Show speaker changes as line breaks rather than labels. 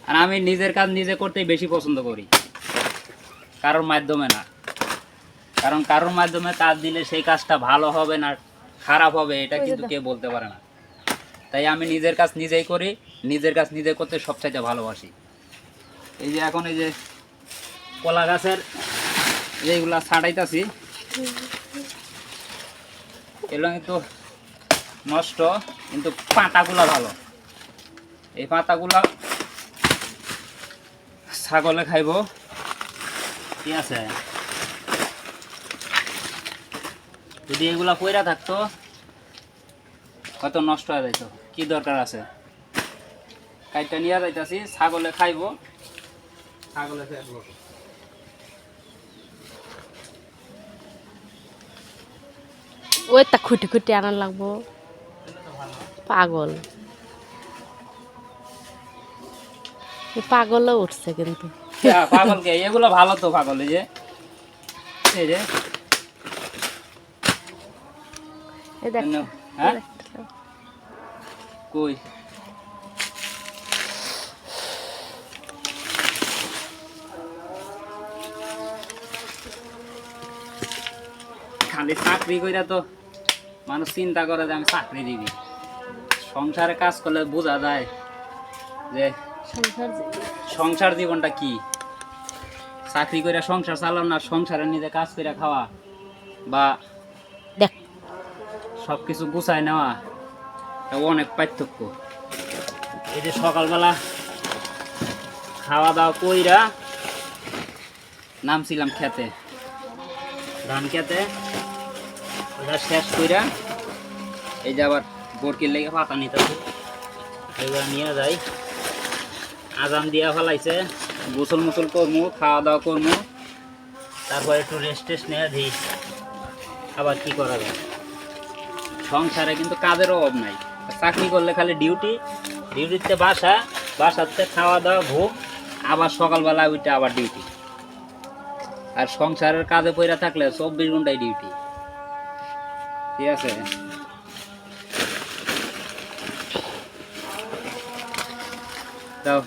আর আমি নিজের কাজ নিজে করতেই বেশি পছন্দ করি, কারোর মাধ্যমে না। কারণ কারোর মাধ্যমে কাজ দিলে সেই কাজটা ভালো হবে না খারাপ হবে এটা কিন্তু কেউ বলতে পারে না। তাই আমি নিজের কাজ নিজেই করি, নিজের কাজ নিজে করতে সবচাইতে ভালোবাসি। এই যে এখন এই যে কলা গাছের যেগুলা ছাড়াইতেছি, এগুলো কিন্তু নষ্ট, কিন্তু পাতাগুলা ভালো। এই পাতাগুলা ছাগলে খাইব, ঠিক আছে। যদি এগুলা পয়রা থাকতো হয়তো নষ্ট হয়ে যাইতো, কি দরকার আছে। কাইটা নিয়ে যাইতাছি, ছাগলে খাইব, ছাগলে খাইব।
ওই তা খুঁটি খুঁটি আনার লাগবো, পাগল পাগলও উঠছে কিন্তু।
পাগলকে এগুলো ভালো তো, পাগল এই যে
এই দেখ
হ্যাঁ কই খালি চাকরি কইরা তো মানুষ চিন্তা করে যে আমি চাকরি দিবি। সংসারে কাজ করলে বোঝা যায় যে সংসার জীবনটা কি। চাকরি করে সংসার চালানো না সংসারে নিজে কাজ করে খাওয়া বা
দেখ
সবকিছু গুছায় নেওয়া, অনেক পার্থক্য। এই যে সকালবেলা খাওয়া দাওয়া কইরা নামছিলাম খেতে, ধান খেতে, ওটা শেষ কইরা এই যে আবার বরকির লেগে পাতা নিতে হবে, এগুলো নিয়ে যাই। আজান দিয়া ফেলাইছে, গোসল মুসল করবো, খাওয়া দাওয়া করবো, তারপর একটু রেস্ট টেস্ট নিয়ে দিই। আবার কি করা যায়, সংসারে কিন্তু কাজের অভাব নাই। চাকরি করলে খালি ডিউটি, ডিউটিতে বাসা, বাসাতে খাওয়া দাওয়া ঘুম, আবার সকালবেলা ওইটা আবার ডিউটি। আর সংসারের কাজে পইরা থাকলে 24 ঘন্টায় ডিউটি, ঠিক আছে। তাও